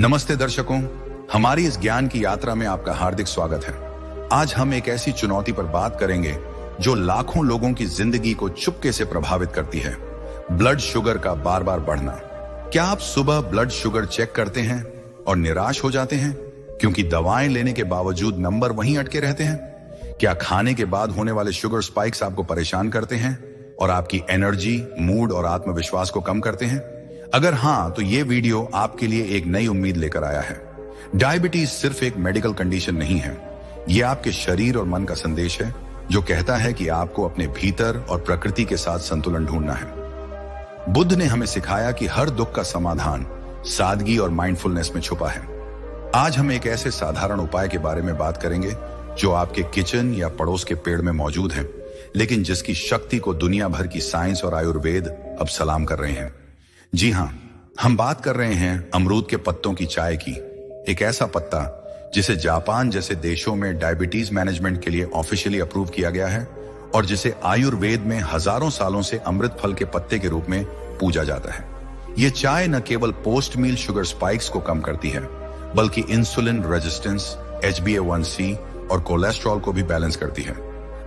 नमस्ते दर्शकों, हमारी इस ज्ञान की यात्रा में आपका हार्दिक स्वागत है। आज हम एक ऐसी चुनौती पर बात करेंगे जो लाखों लोगों की जिंदगी को चुपके से प्रभावित करती है, ब्लड शुगर का बार बार बढ़ना। क्या आप सुबह ब्लड शुगर चेक करते हैं और निराश हो जाते हैं क्योंकि दवाएं लेने के बावजूद नंबर वहीं अटके रहते हैं? क्या खाने के बाद होने वाले शुगर स्पाइक्स आपको परेशान करते हैं और आपकी एनर्जी, मूड और आत्मविश्वास को कम करते हैं? अगर हाँ, तो ये वीडियो आपके लिए एक नई उम्मीद लेकर आया है। डायबिटीज सिर्फ एक मेडिकल कंडीशन नहीं है, ये आपके शरीर और मन का संदेश है जो कहता है कि आपको अपने भीतर और प्रकृति के साथ संतुलन ढूंढना है। बुद्ध ने हमें सिखाया कि हर दुख का समाधान सादगी और माइंडफुलनेस में छुपा है। आज हम एक ऐसे साधारण उपाय के बारे में बात करेंगे जो आपके किचन या पड़ोस के पेड़ में मौजूद है, लेकिन जिसकी शक्ति को दुनिया भर की साइंस और आयुर्वेद अब सलाम कर रहे हैं। जी हाँ, हम बात कर रहे हैं अमरूद के पत्तों की चाय की। एक ऐसा पत्ता जिसे जापान जैसे देशों में डायबिटीज मैनेजमेंट के लिए ऑफिशियली अप्रूव किया गया है और जिसे आयुर्वेद में हजारों सालों से अमृत फल के पत्ते के रूप में पूजा जाता है। ये चाय न केवल पोस्ट मील शुगर स्पाइक्स को कम करती है, बल्कि इंसुलिन रेजिस्टेंस, HbA1c और कोलेस्ट्रॉल को भी बैलेंस करती है।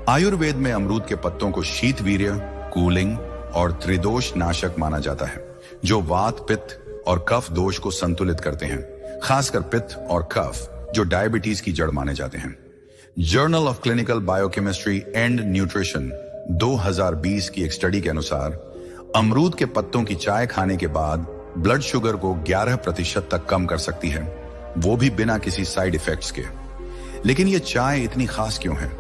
आयुर्वेद में अमरूद के पत्तों को शीतवीर्य, कूलिंग और त्रिदोष नाशक माना जाता है, जो वात, पित्त और कफ दोष को संतुलित करते हैं, खासकर पित्त और कफ जो डायबिटीज की जड़ माने जाते हैं। Journal of clinical biochemistry and nutrition 2020 की एक स्टडी के अनुसार अमरूद के पत्तों की चाय खाने के बाद ब्लड शुगर को 11% तक कम कर सकती है, वो भी बिना किसी साइड इफेक्ट्स के। लेकिन ये चाय इतनी खास क्यों है?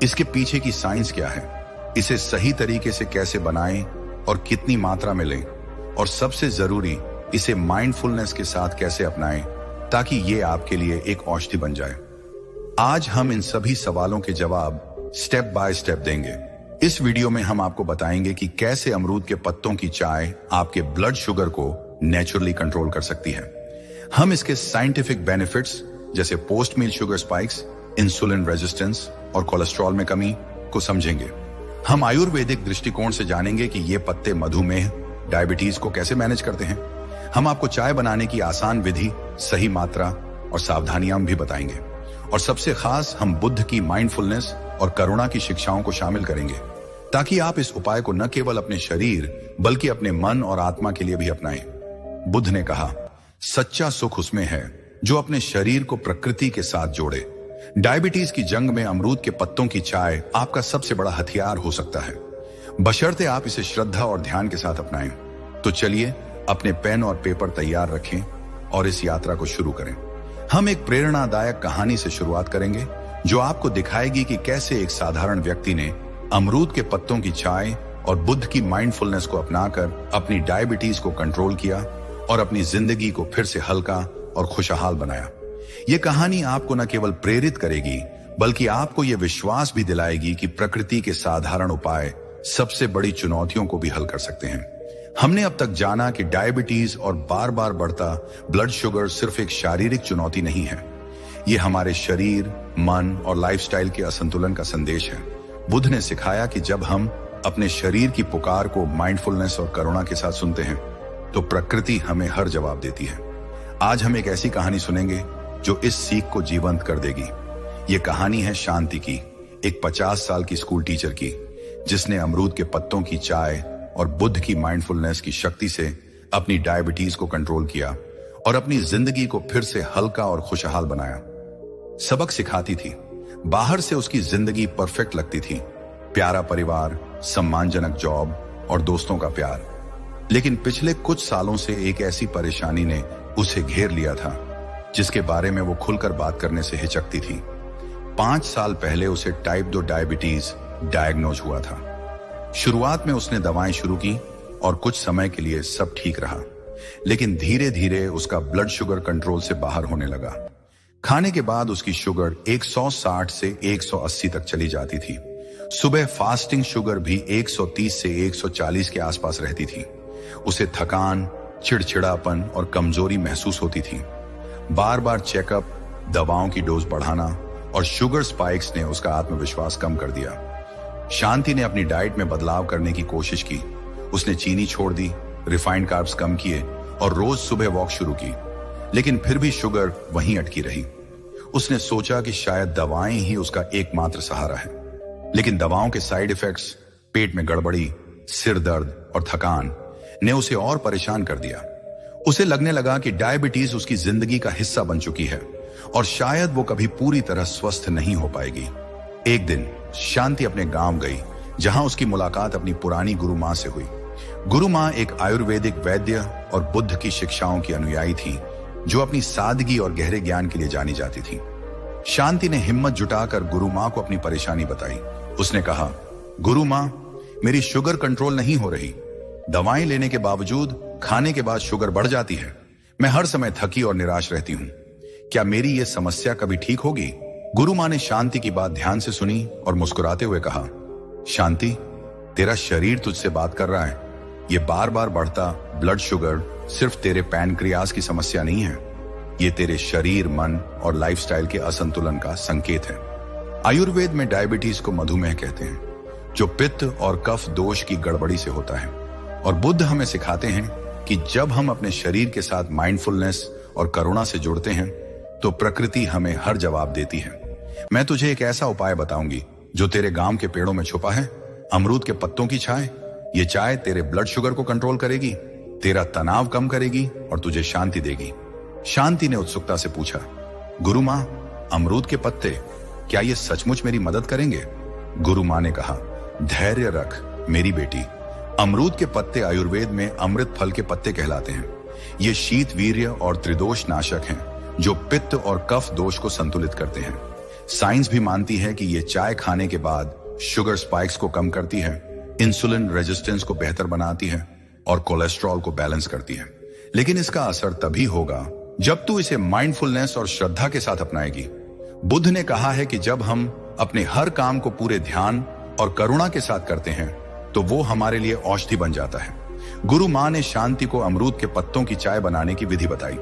इसके पीछे की साइंस क्या है? इसे सही तरीके से कैसे बनाएं और कितनी मात्रा में लें? और सबसे जरूरी, इसे माइंडफुलनेस के साथ कैसे अपनाएं ताकि ये आपके लिए एक औषधि बन जाए। आज हम इन सभी सवालों के जवाब स्टेप बाय स्टेप देंगे। इस वीडियो में हम आपको बताएंगे कि कैसे अमरूद के पत्तों की चाय आपके ब्लड शुगर को नेचुरली कंट्रोल कर सकती है। हम इसके साइंटिफिक बेनिफिट्स जैसे पोस्ट मील शुगर स्पाइक्स, इंसुलिन रेजिस्टेंस और कोलेस्ट्रॉल में कमी को समझेंगे। हम आयुर्वेदिक दृष्टिकोण से जानेंगे कि ये पत्ते मधुमेह, डायबिटीज को कैसे मैनेज करते हैं। हम आपको चाय बनाने की आसान विधि, सही मात्रा और सावधानियां भी बताएंगे। और सबसे खास, हम बुद्ध की माइंडफुलनेस और करुणा की शिक्षाओं को शामिल करेंगे ताकि आप इस उपाय को न केवल अपने शरीर बल्कि अपने मन और आत्मा के लिए भी अपनाएं। बुद्ध ने कहा, सच्चा सुख उसमें है जो अपने शरीर को प्रकृति के साथ जोड़े। डायबिटीज की जंग में अमरूद के पत्तों की चाय आपका सबसे बड़ा हथियार हो सकता है, बशर्ते आप इसे श्रद्धा और ध्यान के साथ अपनाएं। तो चलिए अपने पेन और पेपर तैयार रखें और इस यात्रा को शुरू करें। हम एक प्रेरणादायक कहानी से शुरुआत करेंगे जो आपको दिखाएगी कि कैसे एक साधारण व्यक्ति ने अमरूद के पत्तों की चाय और बुद्ध की माइंडफुलनेस को अपनाकर अपनी डायबिटीज को कंट्रोल किया और अपनी जिंदगी को फिर से हल्का और खुशहाल बनाया। यह कहानी आपको न केवल प्रेरित करेगी बल्कि आपको यह विश्वास भी दिलाएगी कि प्रकृति के साधारण उपाय सबसे बड़ी चुनौतियों को भी हल कर सकते हैं। हमने अब तक जाना कि डायबिटीज और बार बार बढ़ता ब्लड शुगर सिर्फ एक शारीरिक चुनौती नहीं है, ये हमारे शरीर, मन और लाइफस्टाइल के असंतुलन का संदेश है। बुद्ध ने सिखाया कि जब हम अपने शरीर की पुकार को माइंडफुलनेस और करुणा के साथ सुनते हैं तो प्रकृति हमें हर जवाब देती है। आज हम एक ऐसी कहानी सुनेंगे जो इस सीख को जीवंत कर देगी। ये कहानी है शांति की, एक 50 साल की स्कूल टीचर की, जिसने अमरूद के पत्तों की चाय और बुद्ध की माइंडफुलनेस की शक्ति से अपनी डायबिटीज को कंट्रोल किया और अपनी जिंदगी को फिर से हल्का और खुशहाल बनाया। सबक सिखाती थी, बाहर से उसकी जिंदगी परफेक्ट लगती थी, प्यारा परिवार, सम्मानजनक जॉब और दोस्तों का प्यार। लेकिन पिछले कुछ सालों से एक ऐसी परेशानी ने उसे घेर लिया था जिसके बारे में वो खुलकर बात करने से हिचकती थी। 5 साल पहले उसे टाइप 2 डायबिटीज डायग्नोज हुआ था। शुरुआत में उसने दवाएं शुरू की और कुछ समय के लिए सब ठीक रहा, लेकिन धीरे धीरे उसका ब्लड शुगर कंट्रोल से बाहर होने लगा। खाने के बाद उसकी शुगर 160 से 180 तक चली जाती थी। सुबह फास्टिंग शुगर भी 130 से 140 के आसपास रहती थी। उसे थकान, चिड़चिड़ापन और कमजोरी महसूस होती थी। बार बार चेकअप, दवाओं की डोज बढ़ाना और शुगर स्पाइक्स ने उसका आत्मविश्वास कम कर दिया। शांति ने अपनी डाइट में बदलाव करने की कोशिश की। उसने चीनी छोड़ दी, रिफाइंड कार्ब्स कम किए और रोज सुबह वॉक शुरू की। लेकिन फिर भी शुगर वहीं अटकी रही। उसने सोचा कि शायद दवाएं ही उसका एकमात्र सहारा है, लेकिन दवाओं के साइड इफेक्ट्स, पेट में गड़बड़ी, सिर दर्द और थकान ने उसे और परेशान कर दिया। उसे लगने लगा कि डायबिटीज उसकी जिंदगी का हिस्सा बन चुकी है और शायद वो कभी पूरी तरह स्वस्थ नहीं हो पाएगी। एक दिन शांति अपने गांव गई, जहां उसकी मुलाकात अपनी पुरानी गुरु मां से हुई। गुरु मां एक आयुर्वेदिक वैद्य और बुद्ध की शिक्षाओं की अनुयायी थी, जो अपनी सादगी और गहरे ज्ञान के लिए जानी जाती थी। शांति ने हिम्मत जुटाकर गुरु मां को अपनी परेशानी बताई। उसने कहा, गुरु मां, मेरी शुगर कंट्रोल नहीं हो रही। दवाएं लेने के बावजूद खाने के बाद शुगर बढ़ जाती है। मैं हर समय थकी और निराश रहती हूं। क्या मेरी यह समस्या कभी ठीक होगी? गुरु मां ने शांति की बात ध्यान से सुनी और मुस्कुराते हुए कहा, शांति, तेरा शरीर तुझसे बात कर रहा है। ये बार बार बढ़ता ब्लड शुगर सिर्फ तेरे पैनक्रियाज की समस्या नहीं है, ये तेरे शरीर, मन और लाइफस्टाइल के असंतुलन का संकेत है। आयुर्वेद में डायबिटीज को मधुमेह कहते हैं, जो पित्त और कफ दोष की गड़बड़ी से होता है। और बुद्ध हमें सिखाते हैं कि जब हम अपने शरीर के साथ माइंडफुलनेस और करुणा से जुड़ते हैं, तो प्रकृति हमें हर जवाब देती है। मैं तुझे एक ऐसा उपाय बताऊंगी जो तेरे गांव के पेड़ों में छुपा है, अमरूद के पत्तों की चाय। ये चाय तेरे ब्लड शुगर को कंट्रोल करेगी, तेरा तनाव कम करेगी और तुझे शांति देगी। शांति ने उत्सुकता से पूछा, गुरु मां, अमरूद के पत्ते, क्या ये सचमुच मेरी मदद करेंगे? गुरु मां ने कहा, धैर्य रख मेरी बेटी। अमरूद के पत्ते आयुर्वेद में अमृत फल के पत्ते कहलाते हैं। ये शीत, वीर्य और त्रिदोष नाशक हैं, जो पित्त और कफ दोष को संतुलित करते हैं। साइंस भी मानती है कि ये चाय खाने के बाद शुगर स्पाइक्स को कम करती है, इंसुलिन रेजिस्टेंस को बेहतर बनाती है और कोलेस्ट्रॉल को बैलेंस करती है। लेकिन इसका असर तभी होगा जब तू इसे माइंडफुलनेस और श्रद्धा के साथ अपनाएगी। बुद्ध ने कहा है कि जब हम अपने हर काम को पूरे ध्यान और करुणा के साथ करते हैं, तो वो हमारे लिए औषधि बन जाता है। गुरु मां ने शांति को अमरूद के पत्तों की चाय बनाने की विधि बताई।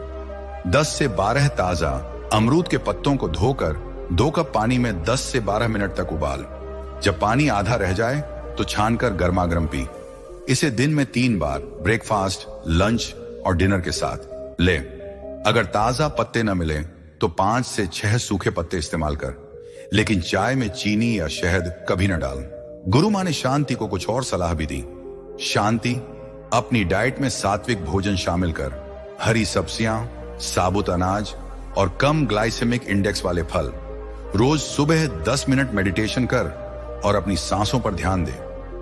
10 से 12 ताजा अमरूद के पत्तों को धोकर 2 कप पानी में 10 से 12 मिनट तक उबाल। जब पानी आधा रह जाए तो छानकर गर्मा गर्म पी। इसे दिन में 3 बार ब्रेकफास्ट, लंच और डिनर के साथ ले। अगर ताजा पत्ते न मिले तो 5 से 6 सूखे पत्ते इस्तेमाल कर, लेकिन चाय में चीनी या शहद कभी न डाल। गुरु मां ने शांति को कुछ और सलाह भी दी। शांति, अपनी डाइट में सात्विक भोजन शामिल कर, हरी सब्जियां, साबुत अनाज और कम ग्लाइसेमिक इंडेक्स वाले फल। रोज सुबह 10 मिनट मेडिटेशन कर और अपनी सांसों पर ध्यान दे।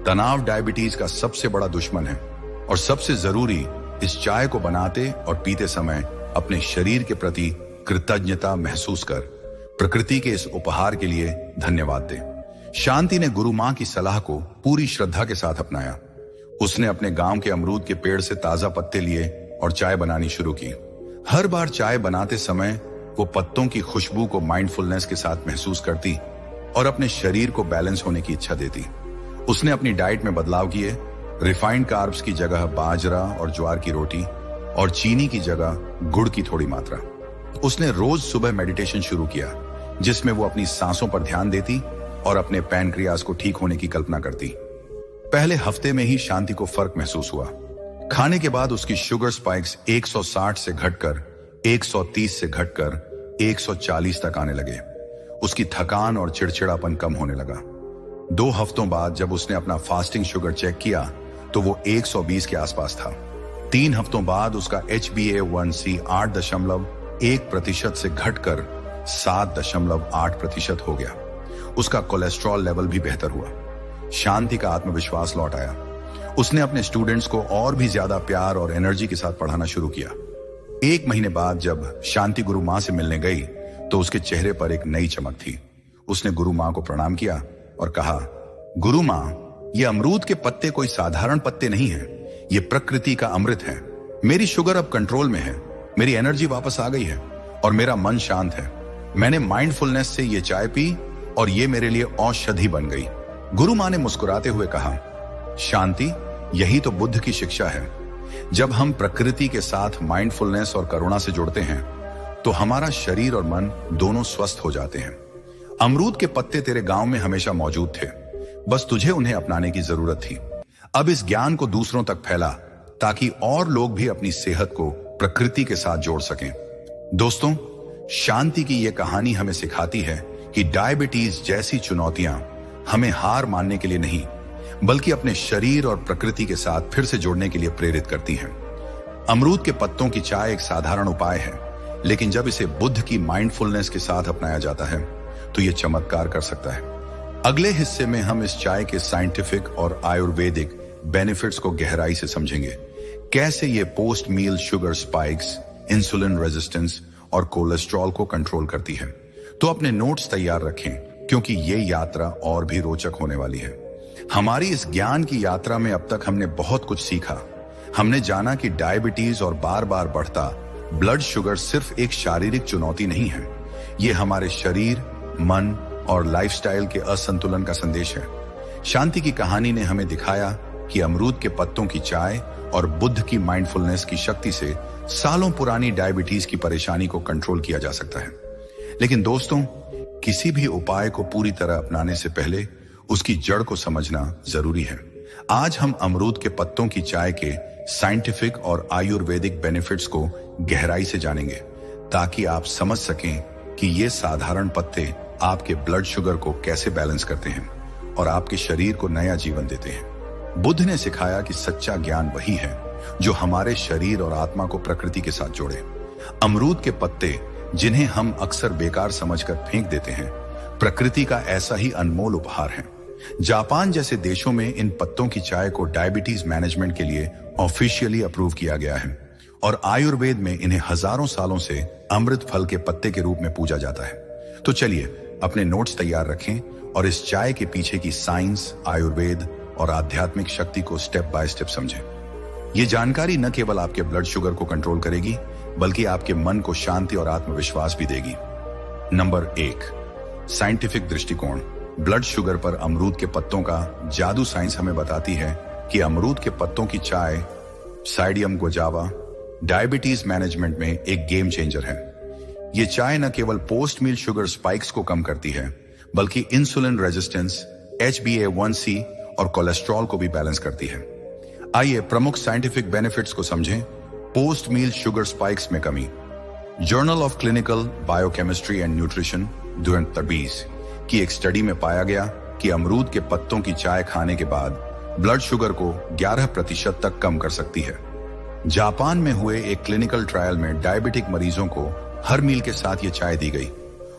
तनाव डायबिटीज का सबसे बड़ा दुश्मन है और सबसे जरूरी, इस चाय को बनाते और पीते समय अपने शरीर के प्रति कृतज्ञता महसूस कर। प्रकृति के इस उपहार के लिए धन्यवाद दे। शांति ने गुरु मां की सलाह को पूरी श्रद्धा के साथ अपनाया। उसने अपने गांव के अमरूद के पेड़ से ताजा पत्ते लिए और चाय बनानी शुरू की। हर बार चाय बनाते समय वो पत्तों की खुशबू को माइंडफुलनेस के साथ महसूस करती और अपने शरीर को बैलेंस होने की इच्छा देती। उसने अपनी डाइट में बदलाव किए। रिफाइंड कार्ब्स की जगह बाजरा और ज्वार की रोटी और चीनी की जगह गुड़ की थोड़ी मात्रा। उसने रोज सुबह मेडिटेशन शुरू किया, जिसमें वो अपनी सांसों पर ध्यान देती और अपने पैनक्रियाज को ठीक होने की कल्पना करती। पहले हफ्ते में ही शांति को फर्क महसूस हुआ। खाने के बाद उसकी शुगर स्पाइक्स 160 से घटकर 130 से घटकर 140 तक आने लगे। उसकी थकान और चिड़चिड़ापन कम होने लगा। 2 हफ्तों बाद जब उसने अपना फास्टिंग शुगर चेक किया तो वो 120 के आसपास था। 3 हफ्तों बाद उसका HbA1c 8.1% से घटकर 7.8% हो गया। उसका कोलेस्ट्रॉल लेवल भी बेहतर हुआ। शांति का आत्मविश्वास लौट आया। उसने अपने स्टूडेंट्स को और भी ज्यादा प्यार और एनर्जी के साथ पढ़ाना शुरू किया। 1 महीने बाद जब शांति गुरु मां से मिलने गई तो उसके चेहरे पर एक नई चमक थी। उसने गुरु मां को प्रणाम किया और कहा, गुरु मां, ये अमरूद के पत्ते कोई साधारण पत्ते नहीं हैं, ये प्रकृति का अमृत है। मेरी शुगर अब कंट्रोल में है, मेरी एनर्जी वापस आ गई है और मेरा मन शांत है। मैंने माइंडफुलनेस से ये चाय पी और ये मेरे लिए औषधि बन गई। गुरु मां ने मुस्कुराते हुए कहा, शांति, यही तो बुद्ध की शिक्षा है। जब हम प्रकृति के साथ माइंडफुलनेस और करुणा से जुड़ते हैं तो हमारा शरीर और मन दोनों स्वस्थ हो जाते हैं। अमरूद के पत्ते तेरे गांव में हमेशा मौजूद थे, बस तुझे उन्हें अपनाने की जरूरत थी। अब इस ज्ञान को दूसरों तक फैला ताकि और लोग भी अपनी सेहत को प्रकृति के साथ जोड़ सकें। दोस्तों, शांति की यह कहानी हमें सिखाती है कि डायबिटीज जैसी चुनौतियां हमें हार मानने के लिए नहीं, बल्कि अपने शरीर और प्रकृति के साथ फिर से जुड़ने के लिए प्रेरित करती हैं। अमरूद के पत्तों की चाय एक साधारण उपाय है, लेकिन जब इसे बुद्ध की माइंडफुलनेस के साथ अपनाया जाता है तो यह चमत्कार कर सकता है। अगले हिस्से में हम इस चाय के साइंटिफिक और आयुर्वेदिक बेनिफिट्स को गहराई से समझेंगे। कैसे ये पोस्ट मील शुगर स्पाइक्स, इंसुलिन रेजिस्टेंस और कोलेस्ट्रॉल को कंट्रोल करती है। तो अपने नोट्स तैयार रखें, क्योंकि ये यात्रा और भी रोचक होने वाली है। हमारी इस ज्ञान की यात्रा में अब तक हमने बहुत कुछ सीखा। हमने जाना कि डायबिटीज और बार बार बढ़ता ब्लड शुगर सिर्फ एक शारीरिक चुनौती नहीं है, ये हमारे शरीर, मन और लाइफस्टाइल के असंतुलन का संदेश है। शांति की कहानी ने हमें दिखाया कि अमरूद के पत्तों की चाय और बुद्ध की माइंडफुलनेस की शक्ति से सालों पुरानी डायबिटीज की परेशानी को कंट्रोल किया जा सकता है। लेकिन दोस्तों, किसी भी उपाय को पूरी तरह अपनाने से पहले उसकी जड़ को समझना जरूरी है। आज हम अमरूद के पत्तों की चाय के साइंटिफिक और आयुर्वेदिक बेनिफिट्स को गहराई से जानेंगे, ताकि आप समझ सकें कि ये साधारण पत्ते आपके ब्लड शुगर को कैसे बैलेंस करते हैं और आपके शरीर को नया जीवन देते हैं। बुद्ध ने सिखाया कि सच्चा ज्ञान वही है जो हमारे शरीर और आत्मा को प्रकृति के साथ जोड़े। अमरूद के पत्ते, जिन्हें हम अक्सर बेकार समझकर फेंक देते हैं, प्रकृति का ऐसा ही अनमोल उपहार है। जापान जैसे देशों में इन पत्तों की चाय को डायबिटीज मैनेजमेंट के लिए ऑफिशियली अप्रूव किया गया है और आयुर्वेद में इन्हें हजारों सालों से अमृत फल के पत्ते के रूप में पूजा जाता है। तो चलिए अपने नोट्स तैयार रखें और इस चाय के पीछे की साइंस, आयुर्वेद और आध्यात्मिक शक्ति को स्टेप बाय स्टेप समझें। ये जानकारी न केवल आपके ब्लड शुगर को कंट्रोल करेगी, बल्कि आपके मन को शांति और आत्मविश्वास भी देगी। नंबर 1, साइंटिफिक दृष्टिकोण। ब्लड शुगर पर अमरूद के पत्तों का जादू। साइंस हमें बताती है कि अमरूद के पत्तों की चाय, साइडियम गुआवा, डायबिटीज मैनेजमेंट में एक गेम चेंजर है। ये चाय न केवल पोस्ट मील शुगर स्पाइक्स को कम करती है, बल्कि इंसुलिन रेजिस्टेंस, HbA1c और कोलेस्ट्रॉल को भी बैलेंस करती है। आइए प्रमुख साइंटिफिक बेनिफिट्स को समझें। पोस्ट मील शुगर स्पाइक्स में कमी। Journal of clinical biochemistry and nutrition 2023 की एक स्टडी में पाया गया कि अमरूद के पत्तों की चाय खाने के बाद ब्लड शुगर को 11% तक कम कर सकती है। जापान में हुए एक क्लिनिकल ट्रायल में डायबिटिक मरीजों को हर मील के साथ ये चाय दी गई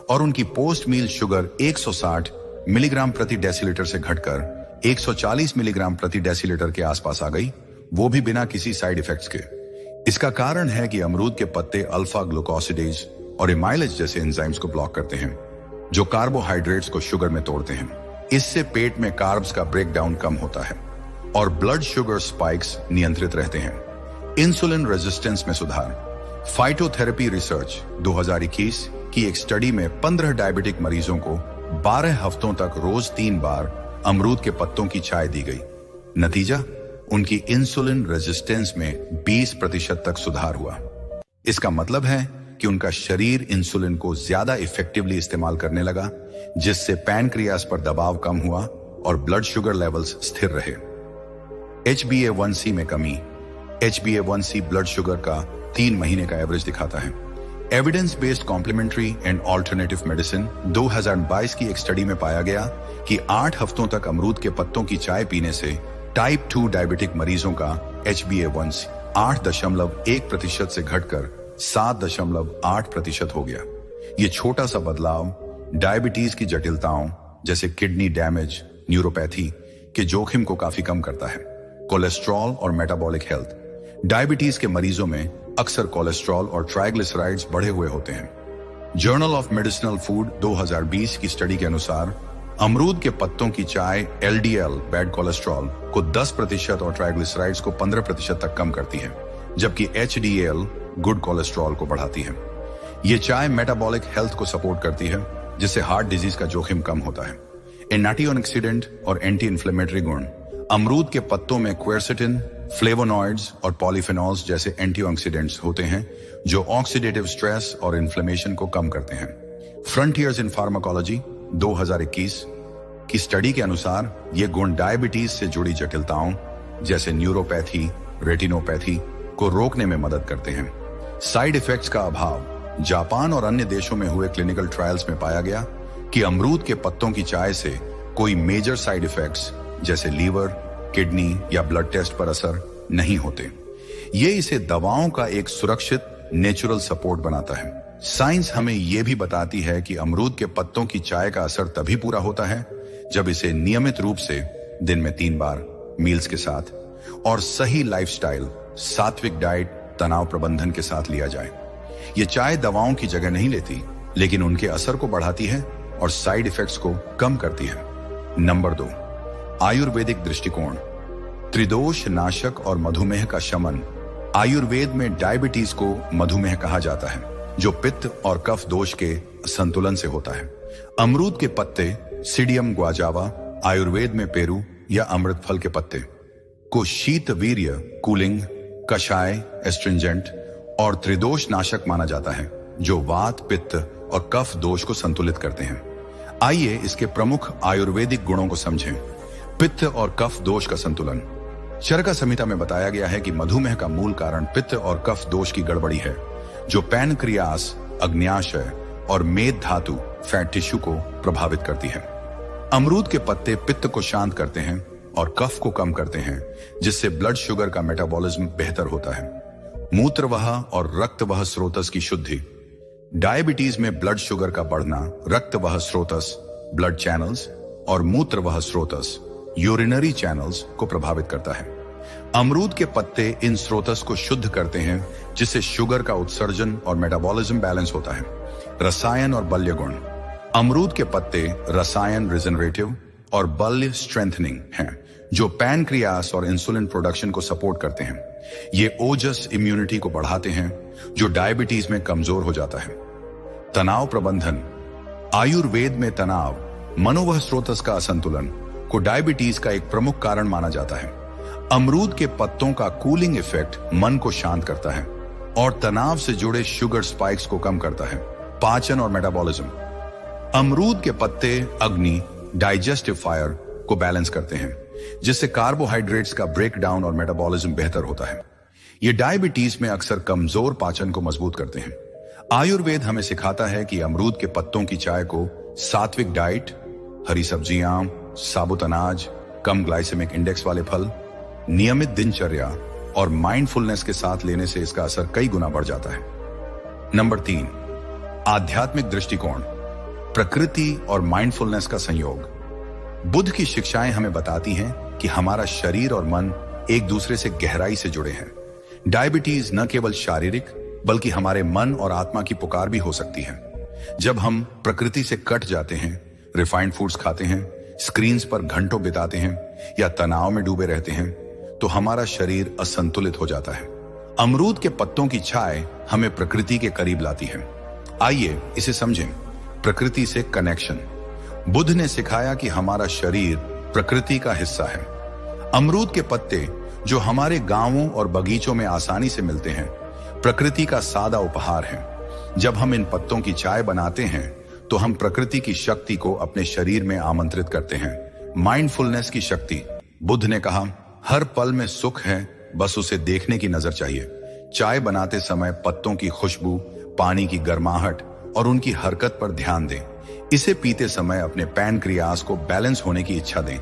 और उनकी पोस्ट मील शुगर 160 मिलीग्राम प्रति डेसीलीटर से घटकर 140 मिलीग्राम प्रति डेसीलीटर के आसपास आ गई, वो भी बिना किसी साइड इफेक्ट्स के। इसका कारण है कि अमरूद के पत्ते अल्फा ग्लूकोसिडेज और एमाइलेज जैसे एंजाइम्स को ब्लॉक करते हैं, जो कार्बोहाइड्रेट्स को शुगर में तोड़ते हैं। इससे पेट में कार्ब्स का ब्रेकडाउन कम होता है और ब्लड शुगर स्पाइक्स नियंत्रित रहते हैं। इंसुलिन रेजिस्टेंस में सुधार। फाइटोथेरेपी रिसर्च 2021 की एक स्टडी में 15 डायबिटिक मरीजों को 12 हफ्तों तक रोज 3 बार अमरूद के पत्तों की चाय दी गई। नतीजा, उनकी इंसुलिन रेजिस्टेंस में 20% तक सुधार हुआ। इसका मतलब है कि उनका शरीर इंसुलिन को ज्यादा इफेक्टिवली इस्तेमाल करने लगा, जिससे पैनक्रियास पर दबाव कम हुआ और ब्लड शुगर लेवल्स स्थिर रहे। HbA1c में कमी। HbA1c ब्लड शुगर का 3 महीने का एवरेज दिखाता है। Evidence based complementary and alternative medicine 2022 की एक स्टडी में पाया गया कि 8 हफ्तों तक अमरूद के पत्तों की चाय पीने से टाइप 2 डायबिटिक मरीजों का HbA1c 8.1% से घटकर 7.8% हो गया। ये छोटा सा बदलाव डायबिटीज की जटिलताओं जैसे किडनी डैमेज, न्यूरोपैथी के जोखिम को काफी कम करता है। कोलेस्ट्रॉल और मेटाबॉलिक हेल्थ। डायबिटीज के मरीजों में अक्सर कोलेस्ट्रॉल और ट्राइग्लिसराइड्स बढ़े हुए होते हैं। जर्नल ऑफ मेडिसिनल फूड 2020 की स्टडी के अनुसार अमरूद के पत्तों की चाय LDL बैड कोलेस्ट्रॉल को 10% और ट्राइग्लिसराइड्स को 15% तक कम करती है, जबकि HDL गुड कोलेस्ट्रॉल को बढ़ाती है। ये चाय मेटाबॉलिक हेल्थ को सपोर्ट करती है, जिससे हार्ट डिजीज का जोखिम कम होता है। एंटीऑक्सीडेंट और एंटी इन्फ्लेमेटरी गुण। अमरूद के पत्तों में क्वेरसेटिन, फ्लेवोनॉइड्स और पॉलीफेनॉल्स जैसे एंटीऑक्सीडेंट्स होते हैं, जो ऑक्सीडेटिव स्ट्रेस और इन्फ्लेमेशन को कम करते हैं। फ्रंटियर्स इन फार्माकोलॉजी 2021 की स्टडी के अनुसार ये गुण डायबिटीज से जुड़ी जटिलताओं जैसे न्यूरोपैथी, रेटिनोपैथी को रोकने में मदद करते हैं। साइड इफेक्ट्स का अभाव। जापान और अन्य देशों में हुए क्लिनिकल ट्रायल्स में पाया गया कि अमरूद के पत्तों की चाय से कोई मेजर साइड इफेक्ट्स जैसे लीवर, किडनी या ब्लड टेस्ट पर असर नहीं होते। ये इसे दवाओं का एक सुरक्षित नेचुरल सपोर्ट बनाता है। साइंस हमें यह भी बताती है कि अमरूद के पत्तों की चाय का असर तभी पूरा होता है जब इसे नियमित रूप से दिन में 3 बार मील्स के साथ और सही लाइफस्टाइल, सात्विक डाइट, तनाव प्रबंधन के साथ लिया जाए। ये चाय दवाओं की जगह नहीं लेती, लेकिन उनके असर को बढ़ाती है और साइड इफेक्ट्स को कम करती है। नंबर 2, आयुर्वेदिक दृष्टिकोण। त्रिदोष नाशक और मधुमेह का शमन। आयुर्वेद में डायबिटीज को मधुमेह कहा जाता है, जो पित्त और कफ दोष के संतुलन से होता है। अमरूद के पत्ते, सीडियम ग्वाजावा, आयुर्वेद में पेरू या अमृत फल के पत्ते को शीत वीर्य, कूलिंग, कषाय, एस्ट्रिंजेंट और त्रिदोष नाशक माना जाता है, जो वात, पित्त और कफ दोष को संतुलित करते हैं। आइए इसके प्रमुख आयुर्वेदिक गुणों को समझें। पित्त और कफ दोष का संतुलन। चरका संहिता में बताया गया है कि मधुमेह का मूल कारण पित्त और कफ दोष की गड़बड़ी है, जो पैनक्रियास, अग्न्याशय और मेद धातु, फैट टिश्यू को प्रभावित करती है। अमरूद के पत्ते पित्त को शांत करते हैं और कफ को कम करते हैं, जिससे ब्लड शुगर का मेटाबॉलिज्म बेहतर होता है। मूत्रवाह और रक्तवाह स्रोतस की शुद्धि। डायबिटीज में ब्लड शुगर का बढ़ना रक्तवाह स्रोतस, ब्लड चैनल्स और मूत्रवाह स्रोतस, यूरिनरी चैनल्स को प्रभावित करता है। अमरूद के पत्ते इन स्रोतस को शुद्ध करते हैं, जिससे शुगर का उत्सर्जन और मेटाबॉलिज्म बैलेंस होता है। रसायन और बल्य गुण। अमरूद के पत्ते रसायन रिजनरेटिव और बल्य स्ट्रेंथनिंग हैं, जो पैनक्रियास और इंसुलिन प्रोडक्शन को सपोर्ट करते हैं। ये ओजस इम्यूनिटी को बढ़ाते हैं, जो डायबिटीज में कमजोर हो जाता है। तनाव प्रबंधन। आयुर्वेद में तनाव, मनोवह स्रोतस का असंतुलन को डायबिटीज का एक प्रमुख कारण माना जाता है। अमरूद के पत्तों का कूलिंग इफेक्ट मन को शांत करता है और तनाव से जुड़े शुगर स्पाइक्स को कम करता है। पाचन और मेटाबॉलिज्म। अमरूद के पत्ते अग्नि, डाइजेस्टिव फायर को बैलेंस करते हैं, जिससे कार्बोहाइड्रेट्स का ब्रेकडाउन और मेटाबॉलिज्म बेहतर होता है। ये डायबिटीज में अक्सर कमजोर पाचन को मजबूत करते हैं। आयुर्वेद हमें सिखाता है कि अमरूद के पत्तों की चाय को सात्विक डाइट, हरी सब्जियां, साबुत अनाज, कम ग्लाइसेमिक इंडेक्स वाले फल, नियमित दिनचर्या और माइंडफुलनेस के साथ लेने से इसका असर कई गुना बढ़ जाता है। नंबर 3, आध्यात्मिक दृष्टिकोण। प्रकृति और माइंडफुलनेस का संयोग। बुद्ध की शिक्षाएं हमें बताती हैं कि हमारा शरीर और मन एक दूसरे से गहराई से जुड़े हैं। डायबिटीज न केवल शारीरिक बल्कि हमारे मन और आत्मा की पुकार भी हो सकती है। जब हम प्रकृति से कट जाते हैं, रिफाइंड फूड्स खाते हैं, स्क्रीन्स पर घंटों बिताते हैं या तनाव में डूबे रहते हैं, तो हमारा शरीर असंतुलित हो जाता है। अमरूद के पत्तों की चाय हमें प्रकृति के करीब लाती है। आइए इसे समझें। प्रकृति से कनेक्शन। बुद्ध ने सिखाया कि हमारा शरीर प्रकृति का हिस्सा है। अमरूद के पत्ते, जो हमारे गांवों और बगीचों में आसानी से मिलते हैं, प्रकृति का सादा उपहार है। जब हम इन पत्तों की चाय बनाते हैं तो हम प्रकृति की शक्ति को अपने शरीर में आमंत्रित करते हैं। माइंडफुलनेस की शक्ति। बुद्ध ने कहा, हर पल में सुख है, बस उसे देखने की नजर चाहिए। चाय बनाते समय पत्तों की खुशबू, पानी की गर्माहट और उनकी हरकत पर ध्यान दें। इसे पीते समय अपने पैनक्रियास को बैलेंस होने की इच्छा दें।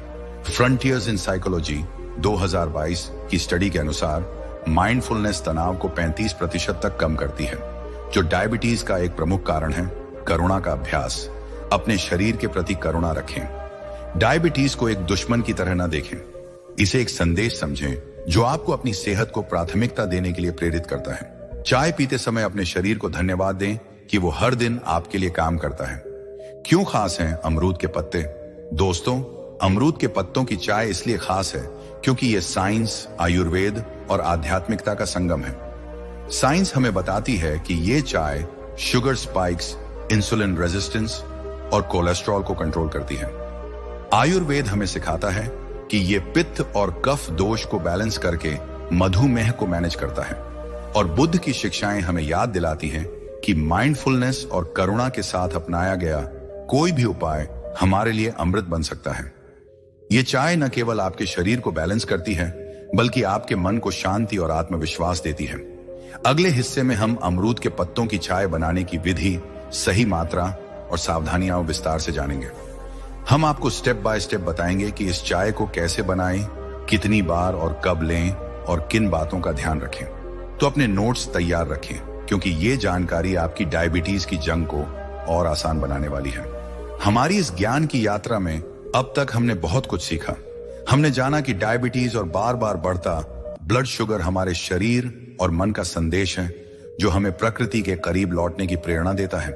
फ्रंटियर्स इन साइकोलॉजी 2022 की स्टडी के अनुसार माइंडफुलनेस तनाव को 35% तक कम करती है, जो डायबिटीज का एक प्रमुख कारण है। करुणा का अभ्यास। अपने शरीर के प्रति करुणा रखें। डायबिटीज को एक दुश्मन की तरह न देखें, इसे एक संदेश समझें जो आपको अपनी सेहत को प्राथमिकता देने के लिए प्रेरित करता है। चाय पीते समय अपने शरीर को धन्यवाद दें कि वो हर दिन आपके लिए काम करता है। क्यों खास हैं अमरूद के पत्ते? दोस्तों, अमरूद के पत्तों की चाय इसलिए खास है क्योंकि ये साइंस, आयुर्वेद और आध्यात्मिकता का संगम है। साइंस हमें बताती है कि ये चाय शुगर स्पाइक्स, इंसुलिन रेजिस्टेंस और कोलेस्ट्रॉल को कंट्रोल करती है। आयुर्वेद हमें सिखाता है कि ये पित्त और कफ दोष को बैलेंस करके मधुमेह को मैनेज करता है। और बुद्ध की शिक्षाएं हमें याद दिलाती हैं कि माइंडफुलनेस और करुणा के साथ अपनाया गया कोई भी उपाय हमारे लिए अमृत बन सकता है। ये चाय न केवल आपके शरीर को बैलेंस करती है, बल्कि आपके मन को शांति और आत्मविश्वास देती है। अगले हिस्से में हम अमरूद के पत्तों की चाय बनाने की विधि, सही मात्रा और सावधानियां विस्तार से जानेंगे। हम आपको स्टेप बाय स्टेप बताएंगे कि इस चाय को कैसे बनाएं, कितनी बार और कब लें और किन बातों का ध्यान रखें। तो अपने नोट्स तैयार रखें, क्योंकि ये जानकारी आपकी डायबिटीज की जंग को और आसान बनाने वाली है। हमारी इस ज्ञान की यात्रा में अब तक हमने बहुत कुछ सीखा। हमने जाना कि डायबिटीज और बार बार बढ़ता ब्लड शुगर हमारे शरीर और मन का संदेश है, जो हमें प्रकृति के करीब लौटने की प्रेरणा देता है।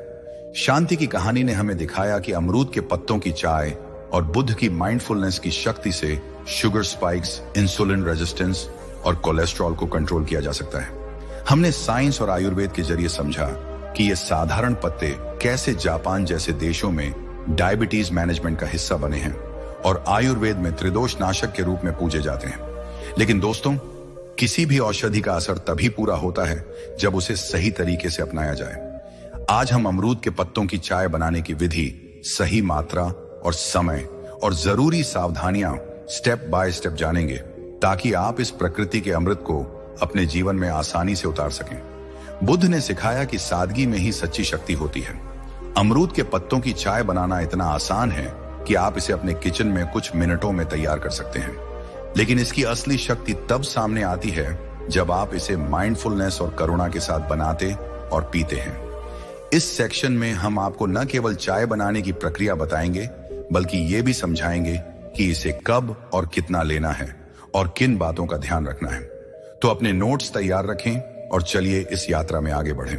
शांति की कहानी ने हमें दिखाया कि अमरूद के पत्तों की चाय और बुद्ध की माइंडफुलनेस की शक्ति से शुगर स्पाइक्स, इंसुलिन रेजिस्टेंस और कोलेस्ट्रॉल को कंट्रोल किया जा सकता है। हमने साइंस और आयुर्वेद के जरिए समझा कि ये साधारण पत्ते कैसे जापान जैसे देशों में डायबिटीज मैनेजमेंट का हिस्सा बने हैं और आयुर्वेद में त्रिदोष नाशक के रूप में पूजे जाते हैं। लेकिन दोस्तों, किसी भी औषधि का असर तभी पूरा होता है जब उसे सही तरीके से अपनाया जाए। आज हम अमरूद के पत्तों की चाय बनाने की विधि, सही मात्रा और समय और जरूरी सावधानियां स्टेप बाय स्टेप जानेंगे, ताकि आप इस प्रकृति के अमृत को अपने जीवन में आसानी से उतार सकें। बुद्ध ने सिखाया कि सादगी में ही सच्ची शक्ति होती है। अमरूद के पत्तों की चाय बनाना इतना आसान है कि आप इसे अपने किचन में कुछ मिनटों में तैयार कर सकते हैं। लेकिन इसकी असली शक्ति तब सामने आती है जब आप इसे माइंडफुलनेस और करुणा के साथ बनाते और पीते हैं। इस सेक्शन में हम आपको न केवल चाय बनाने की प्रक्रिया बताएंगे, बल्कि ये भी समझाएंगे कि इसे कब और कितना लेना है और किन बातों का ध्यान रखना है। तो अपने नोट्स तैयार रखें और चलिए इस यात्रा में आगे बढ़ें।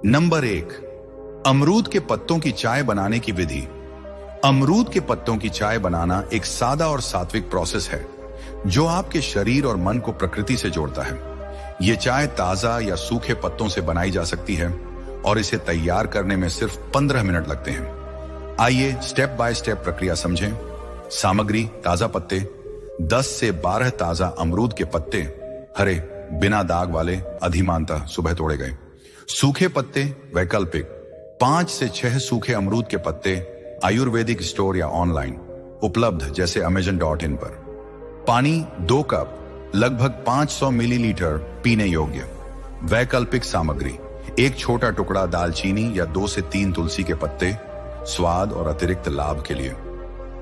नंबर 1, अमरूद के पत्तों की चाय बनाने की विधि। अमरूद के पत्तों की चाय बनाना एक सादा और सात्विक प्रोसेस है, जो आपके शरीर और मन को प्रकृति से जोड़ता है। यह चाय ताजा या सूखे पत्तों से बनाई जा सकती है और इसे तैयार करने में सिर्फ 15 मिनट लगते हैं। आइए स्टेप बाय स्टेप प्रक्रिया समझें। सामग्री: ताजा पत्ते 10 से 12 ताजा अमरूद के पत्ते, हरे, बिना दाग वाले, अधिमानतः सुबह तोड़े गए। सूखे पत्ते वैकल्पिक: 5 से 6 सूखे अमरूद के पत्ते, आयुर्वेदिक स्टोर या ऑनलाइन उपलब्ध, जैसे amazon.in पर। पानी 2 कप, लगभग 500 मिलीलीटर, पीने योग्य। वैकल्पिक सामग्री: 1 छोटा टुकड़ा दालचीनी या 2 से 3 तुलसी के पत्ते, स्वाद और अतिरिक्त लाभ के लिए।